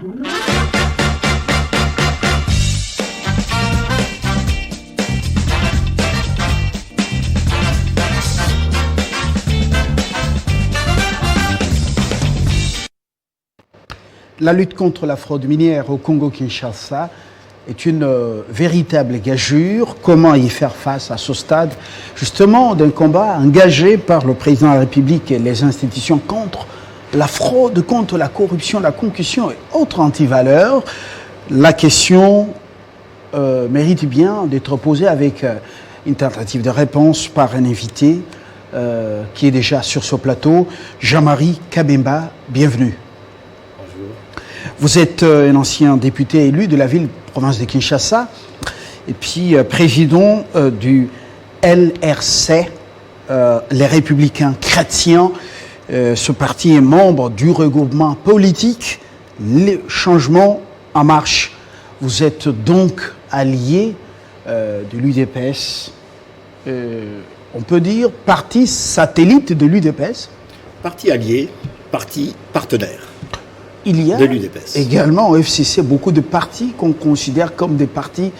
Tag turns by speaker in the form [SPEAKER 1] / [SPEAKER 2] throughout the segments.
[SPEAKER 1] La lutte contre la fraude minière au Congo-Kinshasa est une véritable gageure. Comment y faire face à ce stade, justement, d'un combat engagé par le président de la République et les institutions contre la fraude, contre la corruption, la concussion et autres antivaleurs? La question mérite bien d'être posée avec une tentative de réponse par un invité qui est déjà sur ce plateau, Jean-Marie Kabemba. Bienvenue. Vous êtes un ancien député élu de la ville-province de Kinshasa et puis président du LRC, les Républicains chrétiens. Ce parti est membre du regroupement politique Les Changements en Marche. Vous êtes donc allié de l'UDPS, on peut dire parti satellite de l'UDPS?
[SPEAKER 2] Parti allié, parti partenaire.
[SPEAKER 1] Il y a également au FCC beaucoup de partis qu'on considère comme des partis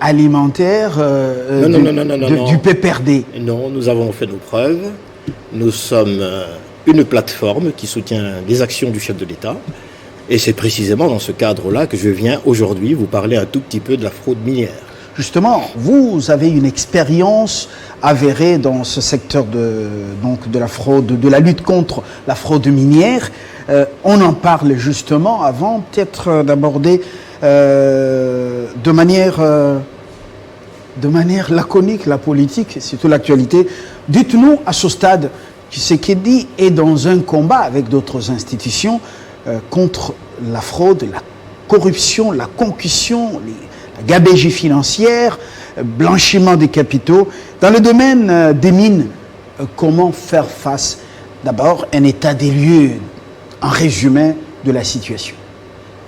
[SPEAKER 1] alimentaires du PPRD.
[SPEAKER 2] Non, nous avons fait nos preuves. Nous sommes une plateforme qui soutient les actions du chef de l'État. Et c'est précisément dans ce cadre-là que je viens aujourd'hui vous parler un tout petit peu de la fraude minière.
[SPEAKER 1] Justement, vous avez une expérience avérée dans ce secteur de la fraude, de la lutte contre la fraude minière. On en parle justement avant peut-être d'aborder de manière laconique la politique, surtout l'actualité. Dites-nous à ce stade, Tshisekedi est dans un combat avec d'autres institutions contre la fraude, la corruption, la concussion, la gabegie financière, blanchiment des capitaux. Dans le domaine des mines, comment faire face? D'abord, un état des lieux, en résumé de la situation.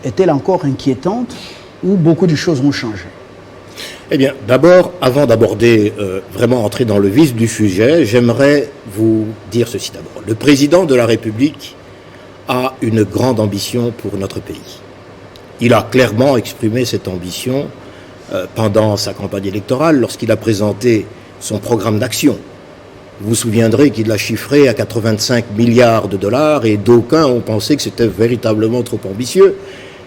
[SPEAKER 1] Est-elle encore inquiétante ou beaucoup de choses ont changé?
[SPEAKER 2] Eh bien, d'abord, avant d'aborder, vraiment entrer dans le vif du sujet, j'aimerais vous dire ceci d'abord. Le président de la République a une grande ambition pour notre pays. Il a clairement exprimé cette ambition pendant sa campagne électorale lorsqu'il a présenté son programme d'action. Vous vous souviendrez qu'il l'a chiffré à 85 milliards de dollars et d'aucuns ont pensé que c'était véritablement trop ambitieux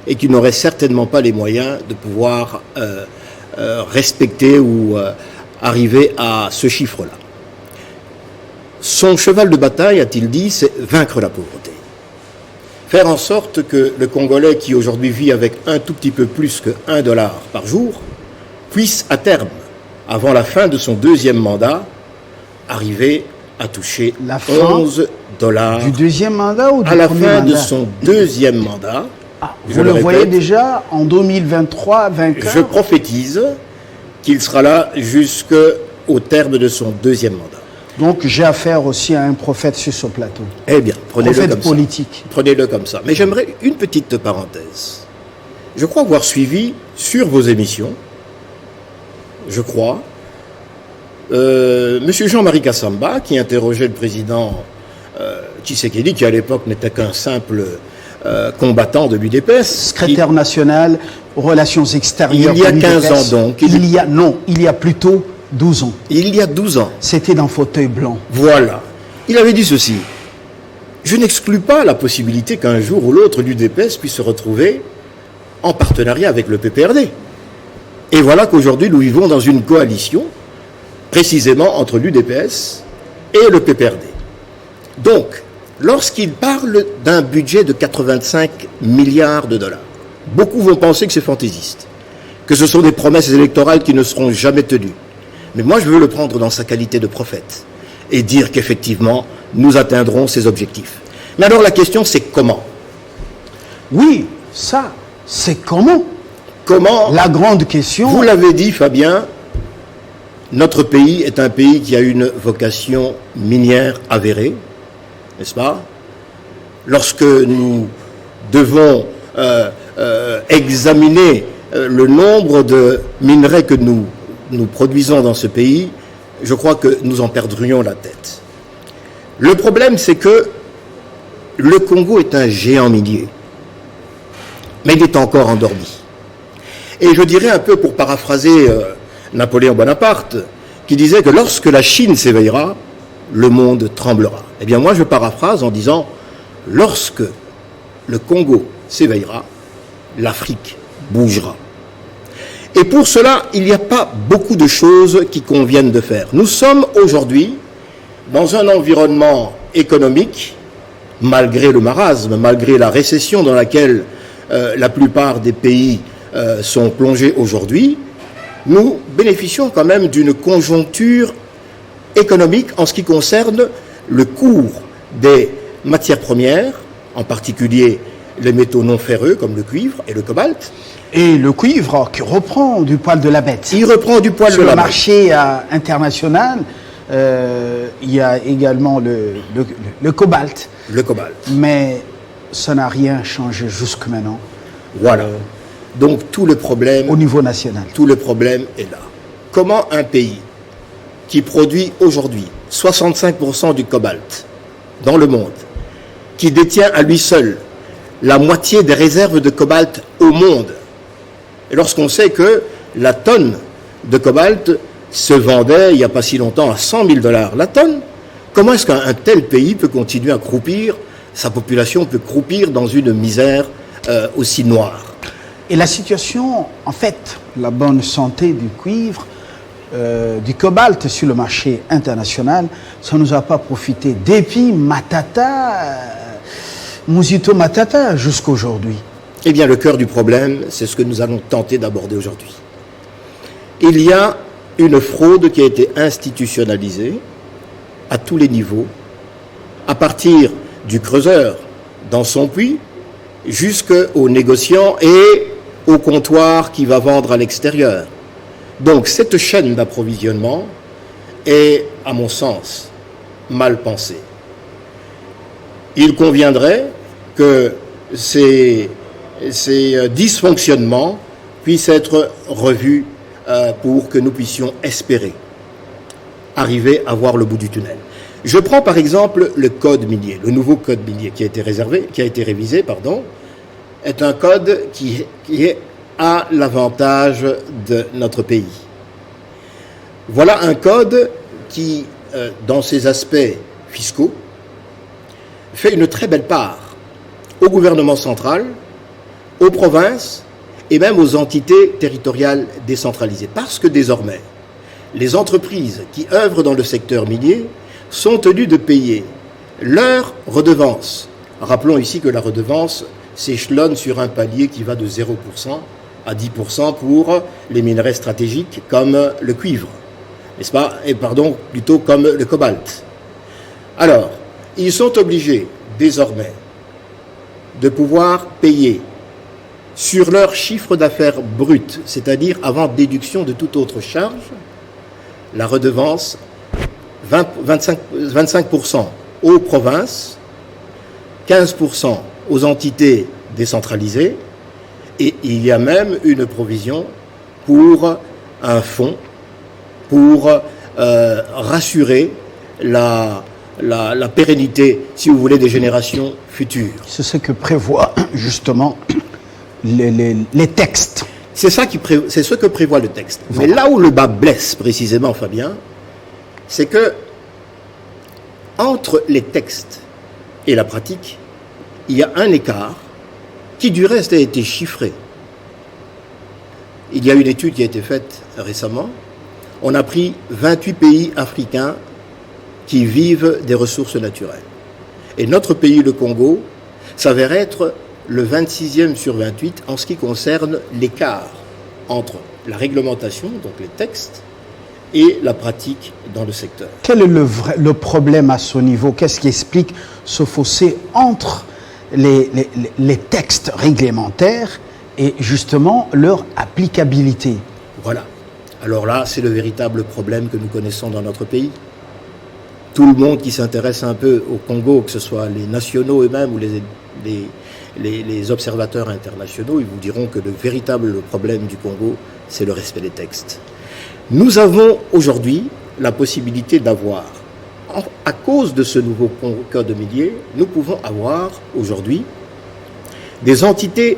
[SPEAKER 2] et qu'il n'aurait certainement pas les moyens de pouvoir respecter ou arriver à ce chiffre-là. Son cheval de bataille, a-t-il dit, c'est vaincre la pauvreté. Faire en sorte que le Congolais qui aujourd'hui vit avec un tout petit peu plus que $1 par jour puisse à terme, avant la fin de son deuxième mandat, arriver à toucher
[SPEAKER 1] la fin
[SPEAKER 2] 11 dollars
[SPEAKER 1] du deuxième mandat ou du
[SPEAKER 2] à la
[SPEAKER 1] premier
[SPEAKER 2] fin
[SPEAKER 1] mandat?
[SPEAKER 2] De son deuxième mandat.
[SPEAKER 1] Vous le voyez déjà en 2023 vainqueur?
[SPEAKER 2] Je prophétise qu'il sera là jusqu'au terme de son deuxième mandat.
[SPEAKER 1] Donc j'ai affaire aussi à un prophète sur ce plateau.
[SPEAKER 2] Eh bien, prenez-le comme
[SPEAKER 1] politique.
[SPEAKER 2] Ça. Prenez-le comme ça. Mais j'aimerais une petite parenthèse. Je crois avoir suivi sur vos émissions, Monsieur Jean-Marie Kassamba, qui interrogeait le président Tshisekedi, qui à l'époque n'était qu'un simple combattant de l'UDPS.
[SPEAKER 1] Secrétaire national aux relations extérieures.
[SPEAKER 2] Il y a 15 ans donc.
[SPEAKER 1] Il y a plutôt 12 ans.
[SPEAKER 2] Il y a 12 ans.
[SPEAKER 1] C'était dans fauteuil blanc.
[SPEAKER 2] Voilà. Il avait dit ceci. Je n'exclus pas la possibilité qu'un jour ou l'autre l'UDPS puisse se retrouver en partenariat avec le PPRD. Et voilà qu'aujourd'hui, nous vivons dans une coalition, précisément entre l'UDPS et le PPRD. Donc, lorsqu'il parle d'un budget de 85 milliards de dollars, beaucoup vont penser que c'est fantaisiste, que ce sont des promesses électorales qui ne seront jamais tenues. Mais moi, je veux le prendre dans sa qualité de prophète et dire qu'effectivement, nous atteindrons ces objectifs. Mais alors, la question, c'est comment?
[SPEAKER 1] Oui, ça, c'est comment?
[SPEAKER 2] Comment?
[SPEAKER 1] La grande question.
[SPEAKER 2] Vous l'avez dit, Fabien, notre pays est un pays qui a une vocation minière avérée, n'est-ce pas? Lorsque nous devons examiner le nombre de minerais que nous produisons dans ce pays, je crois que nous en perdrions la tête. Le problème, c'est que le Congo est un géant minier. mais il est encore endormi. Et je dirais un peu pour paraphraser Napoléon Bonaparte, qui disait que lorsque la Chine s'éveillera, le monde tremblera. Eh bien moi je paraphrase en disant, lorsque le Congo s'éveillera, l'Afrique bougera. Et pour cela, il n'y a pas beaucoup de choses qui conviennent de faire. Nous sommes aujourd'hui dans un environnement économique, malgré le marasme, malgré la récession dans laquelle la plupart des pays sont plongés aujourd'hui, nous bénéficions quand même d'une conjoncture économique en ce qui concerne le cours des matières premières, en particulier les métaux non ferreux comme le cuivre et le cobalt.
[SPEAKER 1] Et le cuivre qui reprend du poil de la bête.
[SPEAKER 2] Il reprend du poil de la bête.
[SPEAKER 1] Sur le marché international, il y a également le cobalt.
[SPEAKER 2] Le cobalt.
[SPEAKER 1] Mais ça n'a rien changé jusque maintenant.
[SPEAKER 2] Voilà. Donc tout le problème...
[SPEAKER 1] Au niveau national.
[SPEAKER 2] Tout le problème est là. Comment un pays qui produit aujourd'hui 65% du cobalt dans le monde, qui détient à lui seul la moitié des réserves de cobalt au monde, et lorsqu'on sait que la tonne de cobalt se vendait il n'y a pas si longtemps à 100 000 $ la tonne, comment est-ce qu'un tel pays peut continuer à croupir, sa population peut croupir dans une misère aussi noire?
[SPEAKER 1] Et la situation, en fait, la bonne santé du cuivre, du cobalt sur le marché international, ça ne nous a pas profité depuis Matata, Musito Matata jusqu'à aujourd'hui.
[SPEAKER 2] Eh bien, le cœur du problème, c'est ce que nous allons tenter d'aborder aujourd'hui. Il y a une fraude qui a été institutionnalisée à tous les niveaux, à partir du creuseur dans son puits, jusqu'au négociant et au comptoir qui va vendre à l'extérieur. Donc, cette chaîne d'approvisionnement est, à mon sens, mal pensée. Il conviendrait que ces dysfonctionnements puissent être revus pour que nous puissions espérer arriver à voir le bout du tunnel. Je prends par exemple le code minier, le nouveau code minier qui a été révisé, est un code qui est à l'avantage de notre pays. Voilà un code qui, dans ses aspects fiscaux, fait une très belle part au gouvernement central, aux provinces et même aux entités territoriales décentralisées. Parce que désormais, les entreprises qui œuvrent dans le secteur minier sont tenues de payer leur redevance. Rappelons ici que la redevance s'échelonne sur un palier qui va de 0% à 10% pour les minerais stratégiques comme le cuivre, n'est-ce pas? Et pardon, plutôt comme le cobalt. Alors, ils sont obligés désormais de pouvoir payer sur leur chiffre d'affaires brut, c'est-à-dire avant déduction de toute autre charge, la redevance 25% aux provinces, 15% aux entités décentralisées, et il y a même une provision pour un fonds pour rassurer la pérennité, si vous voulez, des générations futures.
[SPEAKER 1] C'est ce que prévoient justement les textes.
[SPEAKER 2] C'est ce que prévoit le texte. Mais là où le bas blesse précisément, Fabien, c'est que entre les textes et la pratique, il y a un écart qui du reste a été chiffré. Il y a une étude qui a été faite récemment. On a pris 28 pays africains qui vivent des ressources naturelles. Et notre pays, le Congo, s'avère être le 26e sur 28 en ce qui concerne l'écart entre la réglementation, donc les textes, et la pratique dans le secteur.
[SPEAKER 1] Quel est le problème à ce niveau? Qu'est-ce qui explique ce fossé entre les textes réglementaires et justement leur applicabilité?
[SPEAKER 2] Voilà. Alors là, c'est le véritable problème que nous connaissons dans notre pays. Tout le monde qui s'intéresse un peu au Congo, que ce soit les nationaux eux-mêmes ou les observateurs internationaux, ils vous diront que le véritable problème du Congo, c'est le respect des textes. Nous avons aujourd'hui la possibilité d'avoir, à cause de ce nouveau code minier, nous pouvons avoir aujourd'hui des entités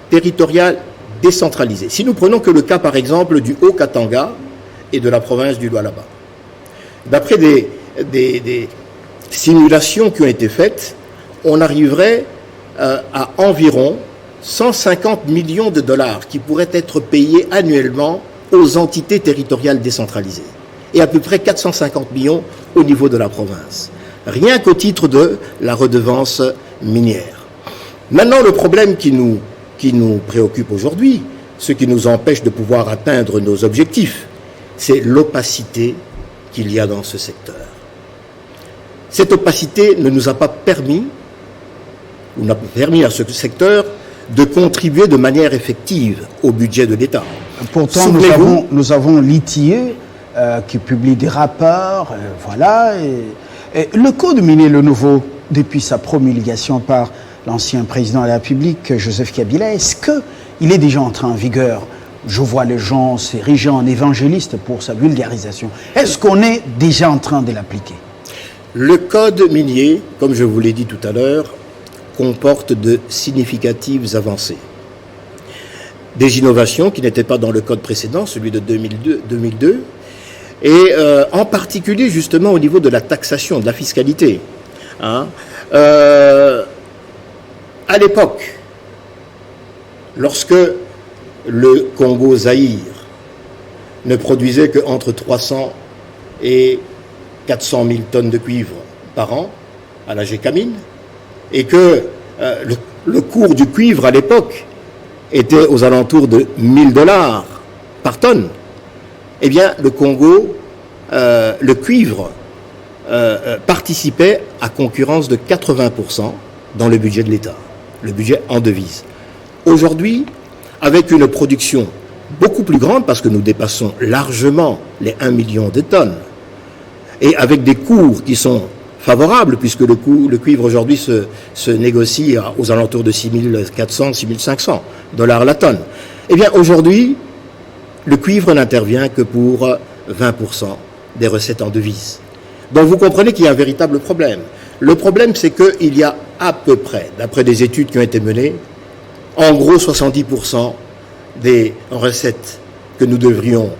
[SPEAKER 2] territoriale décentralisée. Si nous prenons que le cas, par exemple, du Haut-Katanga et de la province du Lualaba, d'après des simulations qui ont été faites, on arriverait à environ 150 millions de dollars qui pourraient être payés annuellement aux entités territoriales décentralisées et à peu près 450 millions au niveau de la province, rien qu'au titre de la redevance minière. Maintenant, le problème qui nous préoccupe aujourd'hui, ce qui nous empêche de pouvoir atteindre nos objectifs, c'est l'opacité qu'il y a dans ce secteur. Cette opacité ne nous a pas permis, ou n'a pas permis à ce secteur de contribuer de manière effective au budget de l'État.
[SPEAKER 1] Pourtant, nous avons l'ITIE qui publie des rapports, voilà. Et le code minier, le nouveau, depuis sa promulgation par l'ancien président de la République, Joseph Kabila, est-ce qu'il est déjà entré en vigueur? Je vois les gens s'ériger en évangélistes pour sa vulgarisation. Est-ce qu'on est déjà en train de l'appliquer?
[SPEAKER 2] Le code minier, comme je vous l'ai dit tout à l'heure, comporte de significatives avancées. Des innovations qui n'étaient pas dans le code précédent, celui de 2002, et en particulier justement au niveau de la taxation, de la fiscalité. À l'époque, lorsque le Congo-Zaïre ne produisait qu'entre 300 et 400 000 tonnes de cuivre par an à la Gécamine, et que le cours du cuivre à l'époque était aux alentours de 1 000 $ par tonne, eh bien le Congo, le cuivre participait à concurrence de 80% dans le budget de l'État, le budget en devise. Aujourd'hui, avec une production beaucoup plus grande, parce que nous dépassons largement les 1 million de tonnes, et avec des cours qui sont favorables, puisque le cuivre aujourd'hui se négocie aux alentours de 6 400, 6 500 $ la tonne. Eh bien aujourd'hui, le cuivre n'intervient que pour 20% des recettes en devises. Donc vous comprenez qu'il y a un véritable problème. Le problème, c'est qu'il y a à peu près, d'après des études qui ont été menées, en gros 70% des recettes que nous devrions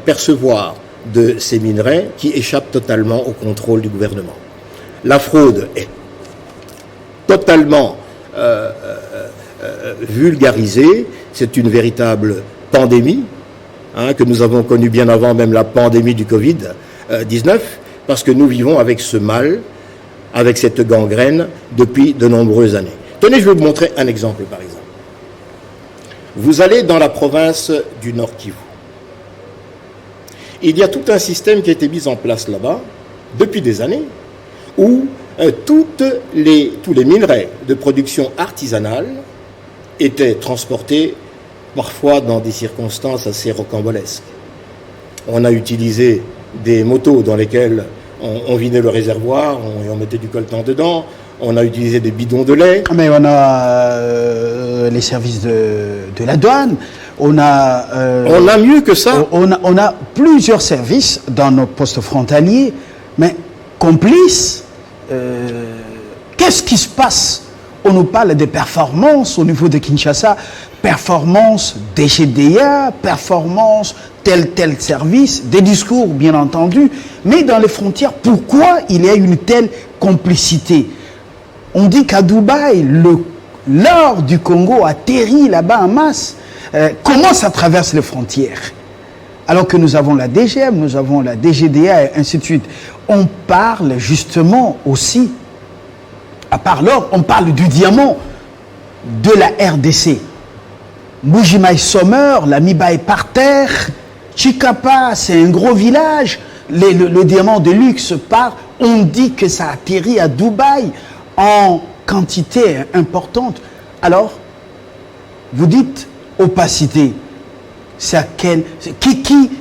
[SPEAKER 2] percevoir de ces minerais qui échappent totalement au contrôle du gouvernement. La fraude est totalement vulgarisée. C'est une véritable pandémie que nous avons connue bien avant même la pandémie du Covid-19, parce que nous vivons avec ce mal, avec cette gangrène depuis de nombreuses années. Tenez, je vais vous montrer un exemple par exemple. Vous allez dans la province du Nord Kivu. Il y a tout un système qui a été mis en place là-bas depuis des années où tous les minerais de production artisanale étaient transportés parfois dans des circonstances assez rocambolesques. On a utilisé des motos dans lesquelles on vidait le réservoir, on mettait du coltan dedans, on a utilisé des bidons de lait.
[SPEAKER 1] Mais on a les services de la douane, on a
[SPEAKER 2] mieux que ça.
[SPEAKER 1] On a plusieurs services dans nos postes frontaliers, mais complices. Qu'est-ce qui se passe? On nous parle des performances au niveau de Kinshasa, performances DGDA, performances tel service, des discours bien entendu, mais dans les frontières, pourquoi il y a une telle complicité? On dit qu'à Dubaï, l'or du Congo atterrit là-bas en masse. Comment ça traverse les frontières? Alors que nous avons la DGM, nous avons la DGDA et ainsi de suite. On parle justement aussi, à part l'or, on parle du diamant de la RDC. Mbujimaï Sommer, la Miba est par terre. Chikapa, c'est un gros village. Le diamant de luxe part. On dit que ça atterrit à Dubaï en quantité importante. Alors, vous dites opacité. C'est à quel...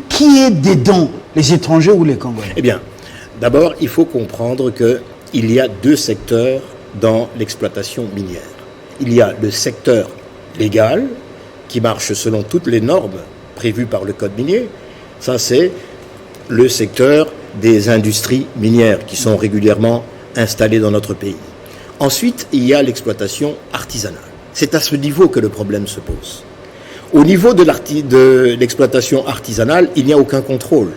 [SPEAKER 1] Qui est dedans, les étrangers ou les Congolais?
[SPEAKER 2] Eh bien, d'abord, il faut comprendre qu'il y a deux secteurs dans l'exploitation minière. Il y a le secteur légal, qui marche selon toutes les normes prévues par le code minier. Ça, c'est le secteur des industries minières qui sont régulièrement installées dans notre pays. Ensuite, il y a l'exploitation artisanale. C'est à ce niveau que le problème se pose. Au niveau de l'exploitation artisanale, il n'y a aucun contrôle.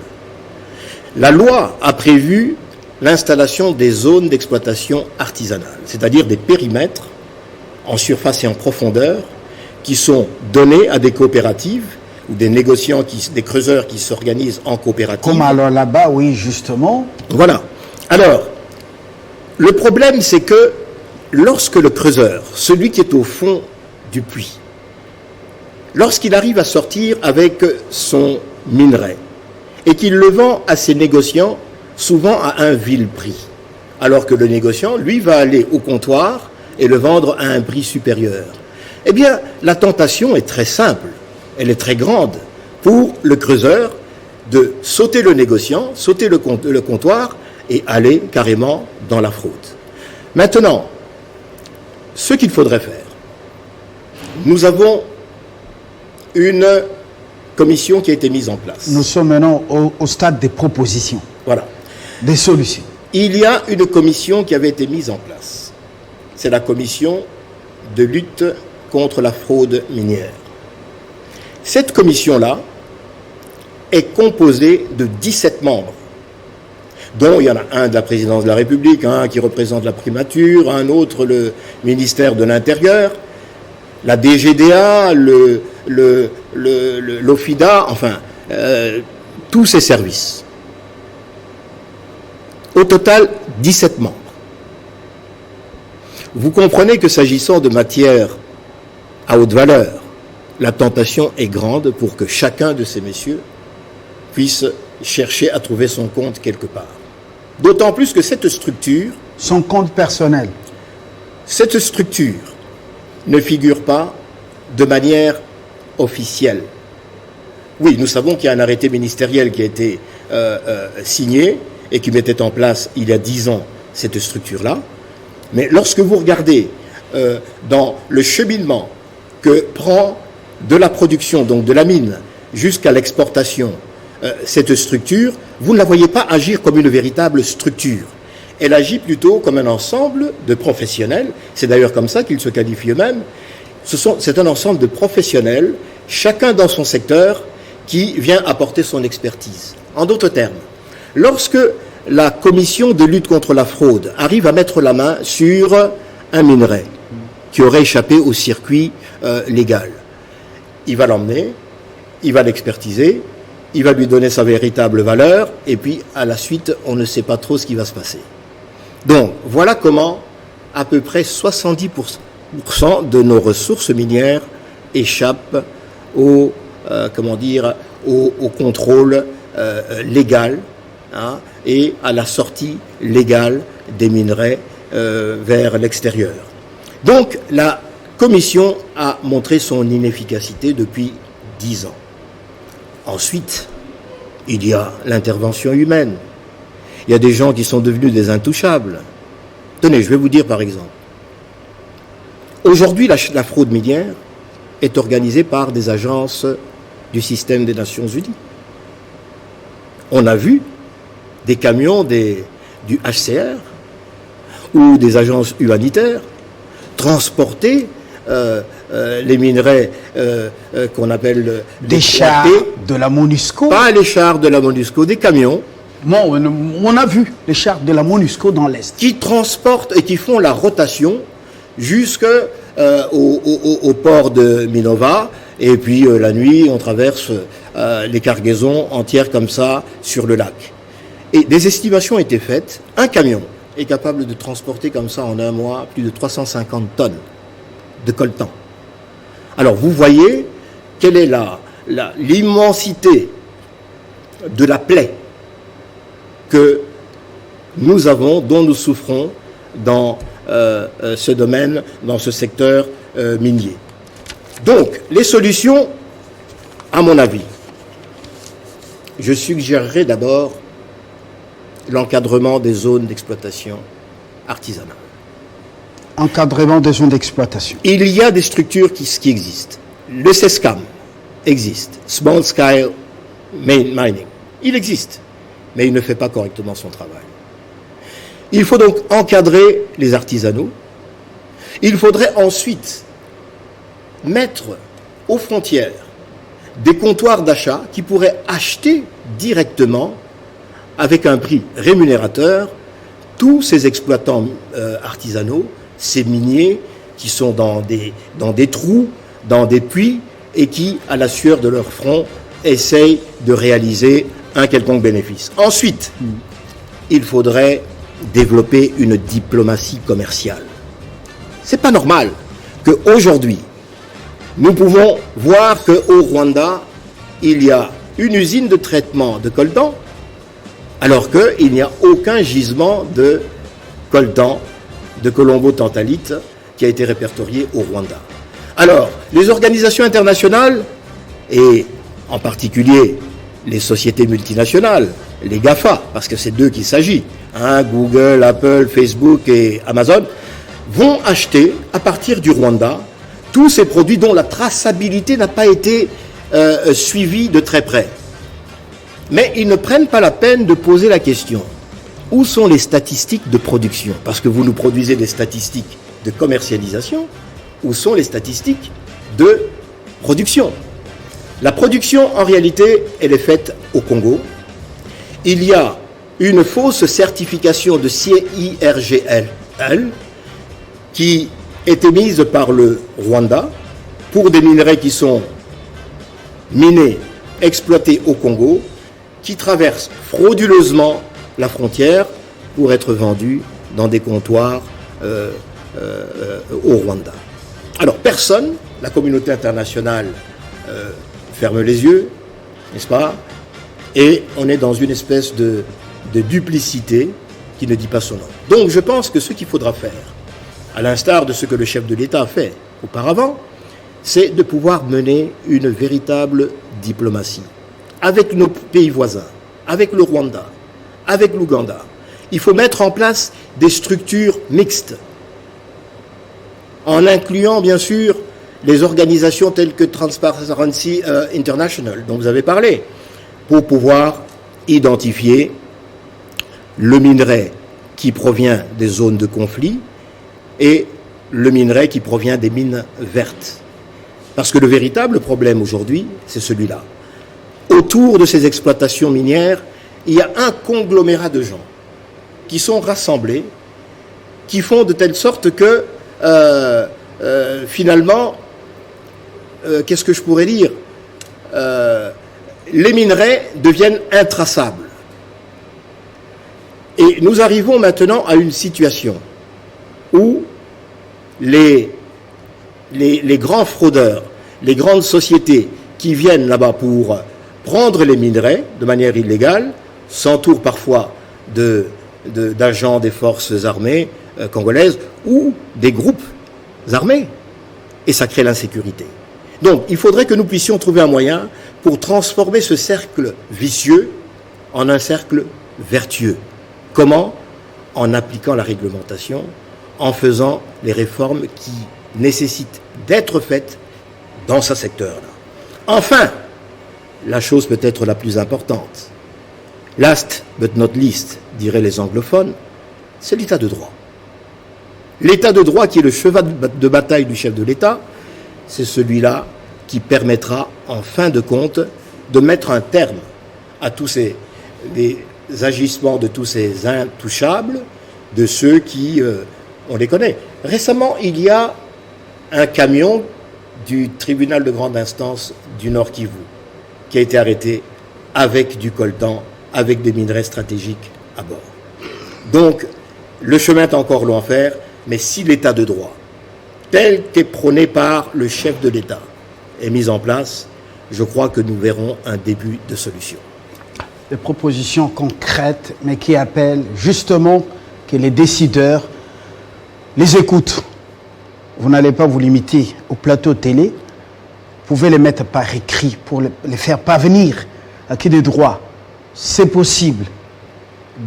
[SPEAKER 2] La loi a prévu l'installation des zones d'exploitation artisanale, c'est-à-dire des périmètres en surface et en profondeur qui sont donnés à des coopératives ou des négociants, des creuseurs qui s'organisent en coopérative.
[SPEAKER 1] Comme alors là-bas, oui, justement.
[SPEAKER 2] Voilà. Alors, le problème, c'est que lorsque le creuseur, celui qui est au fond du puits, lorsqu'il arrive à sortir avec son minerai et qu'il le vend à ses négociants, souvent à un vil prix, alors que le négociant, lui, va aller au comptoir et le vendre à un prix supérieur. Eh bien, la tentation est très simple, elle est très grande pour le creuseur de sauter le négociant, sauter le comptoir et aller carrément dans la fraude. Maintenant, ce qu'il faudrait faire, nous avons une commission qui a été mise en place.
[SPEAKER 1] Nous sommes maintenant au stade des propositions.
[SPEAKER 2] Voilà.
[SPEAKER 1] Des solutions.
[SPEAKER 2] Il y a une commission qui avait été mise en place. C'est la commission de lutte contre la fraude minière. Cette commission-là est composée de 17 membres, dont il y en a un de la présidence de la République, un qui représente la primature, un autre le ministère de l'Intérieur, la DGDA, l'OFIDA, enfin, tous ces services. Au total, 17 membres. Vous comprenez que s'agissant de matières à haute valeur, la tentation est grande pour que chacun de ces messieurs puisse chercher à trouver son compte quelque part. D'autant plus que cette structure...
[SPEAKER 1] Son compte personnel.
[SPEAKER 2] Cette structure ne figure pas de manière officielle. Oui, nous savons qu'il y a un arrêté ministériel qui a été signé et qui mettait en place il y a 10 ans cette structure-là. Mais lorsque vous regardez dans le cheminement que prend de la production, donc de la mine, jusqu'à l'exportation, cette structure, vous ne la voyez pas agir comme une véritable structure. Elle agit plutôt comme un ensemble de professionnels. C'est d'ailleurs comme ça qu'ils se qualifient eux-mêmes. C'est un ensemble de professionnels, chacun dans son secteur, qui vient apporter son expertise. En d'autres termes, lorsque la commission de lutte contre la fraude arrive à mettre la main sur un minerai qui aurait échappé au circuit légal, il va l'emmener, il va l'expertiser, il va lui donner sa véritable valeur, et puis à la suite, on ne sait pas trop ce qui va se passer. Donc, voilà comment à peu près 70% de nos ressources minières échappent au contrôle légal, hein, et à la sortie légale des minerais vers l'extérieur. Donc, la Commission a montré son inefficacité depuis 10 ans. Ensuite, il y a l'intervention humaine. Il y a des gens qui sont devenus des intouchables. Tenez, je vais vous dire par exemple. Aujourd'hui, la fraude minière est organisée par des agences du système des Nations Unies. On a vu des camions du HCR ou des agences humanitaires transporter les minerais qu'on appelle
[SPEAKER 1] des chars de la MONUSCO.
[SPEAKER 2] Pas les chars de la MONUSCO, des camions.
[SPEAKER 1] Bon, on a vu les chars de la MONUSCO dans l'Est.
[SPEAKER 2] Qui transportent et qui font la rotation jusqu'au port de Minova. Et puis la nuit, on traverse les cargaisons entières comme ça sur le lac. Et des estimations ont été faites. Un camion est capable de transporter comme ça en un mois plus de 350 tonnes de coltan. Alors vous voyez quelle est l'immensité de la plaie que nous avons, dont nous souffrons dans ce domaine, dans ce secteur minier. Donc, les solutions, à mon avis, je suggérerais d'abord l'encadrement des zones d'exploitation artisanale.
[SPEAKER 1] Encadrement des zones d'exploitation.
[SPEAKER 2] Il y a des structures qui existent. Le SESCAM existe, Small Scale Mining. Il existe, mais il ne fait pas correctement son travail. Il faut donc encadrer les artisanaux. Il faudrait ensuite mettre aux frontières des comptoirs d'achat qui pourraient acheter directement, avec un prix rémunérateur, tous ces exploitants artisanaux, ces miniers qui sont dans des trous, dans des puits, et qui, à la sueur de leur front, essayent de réaliser un quelconque bénéfice. Ensuite, il faudrait développer une diplomatie commerciale. C'est pas normal qu'aujourd'hui, nous pouvons voir qu'au Rwanda, il y a une usine de traitement de coltan, alors qu'il n'y a aucun gisement de coltan, de colombo-tantalite, qui a été répertorié au Rwanda. Alors, les organisations internationales, et en particulier les sociétés multinationales, les GAFA, parce que c'est d'eux qu'il s'agit, Google, Apple, Facebook et Amazon, vont acheter à partir du Rwanda tous ces produits dont la traçabilité n'a pas été suivie de très près. Mais ils ne prennent pas la peine de poser la question. Où sont les statistiques de production? Parce que vous nous produisez des statistiques de commercialisation. Où sont les statistiques de production? La production, en réalité, elle est faite au Congo. Il y a une fausse certification de CIRGL qui est émise par le Rwanda pour des minerais qui sont minés, exploités au Congo, qui traversent frauduleusement la frontière pour être vendus dans des comptoirs au Rwanda. Alors personne, la communauté internationale ferme les yeux, n'est-ce pas? Et on est dans une espèce de duplicité qui ne dit pas son nom. Donc je pense que ce qu'il faudra faire, à l'instar de ce que le chef de l'État a fait auparavant, c'est de pouvoir mener une véritable diplomatie avec nos pays voisins, avec le Rwanda, avec l'Ouganda. Il faut mettre en place des structures mixtes, en incluant bien sûr les organisations telles que Transparency International, dont vous avez parlé, pour pouvoir identifier le minerai qui provient des zones de conflit et le minerai qui provient des mines vertes. Parce que le véritable problème aujourd'hui, c'est celui-là. Autour de ces exploitations minières, il y a un conglomérat de gens qui sont rassemblés, qui font de telle sorte que, finalement, qu'est-ce que je pourrais dire, les minerais deviennent intraçables. Et nous arrivons maintenant à une situation où les grands fraudeurs, les grandes sociétés qui viennent là-bas pour prendre les minerais de manière illégale, s'entourent parfois d'agents des forces armées congolaises ou des groupes armés. Et ça crée l'insécurité. Donc, il faudrait que nous puissions trouver un moyen pour transformer ce cercle vicieux en un cercle vertueux. Comment? En appliquant la réglementation, en faisant les réformes qui nécessitent d'être faites dans ce secteur-là. Enfin, la chose peut-être la plus importante, last but not least, diraient les anglophones, c'est l'état de droit. L'état de droit qui est le cheval de bataille du chef de l'État, c'est celui-là qui permettra, en fin de compte, de mettre un terme à tous ces agissements de tous ces intouchables, de ceux qui, on les connaît. Récemment, il y a un camion du tribunal de grande instance du Nord Kivu qui a été arrêté avec du coltan, avec des minerais stratégiques à bord. Donc, le chemin est encore long à faire, mais si l'état de droit, tel qu'est prôné par le chef de l'État, est mis en place, je crois que nous verrons un début de solution.
[SPEAKER 1] Des propositions concrètes, mais qui appellent justement que les décideurs les écoutent. Vous n'allez pas vous limiter au plateau télé, vous pouvez les mettre par écrit pour les faire parvenir à qui des droits. C'est possible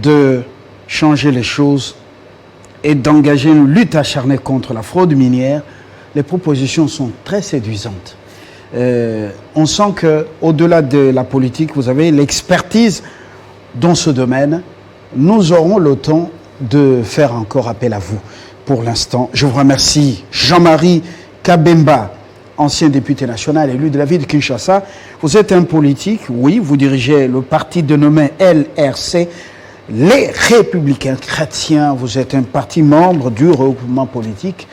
[SPEAKER 1] de changer les choses et d'engager une lutte acharnée contre la fraude minière. Les propositions sont très séduisantes. On sent qu'au-delà de la politique, vous avez l'expertise dans ce domaine. Nous aurons le temps de faire encore appel à vous. Pour l'instant, je vous remercie, Jean-Marie Kabemba, ancien député national élu de la ville de Kinshasa. Vous êtes un politique, oui, vous dirigez le parti dénommé LRC, les Républicains Chrétiens. Vous êtes un parti membre du regroupement politique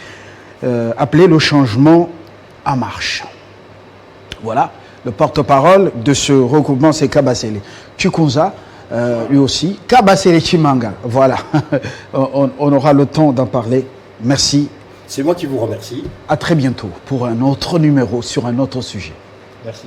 [SPEAKER 1] appelé le Changement en Marche. Voilà, le porte-parole de ce regroupement, c'est Kabasele Chikunza, lui aussi. Kabasele Chimanga, voilà. On aura le temps d'en parler. Merci.
[SPEAKER 2] C'est moi qui vous remercie.
[SPEAKER 1] À très bientôt pour un autre numéro sur un autre sujet.
[SPEAKER 2] Merci.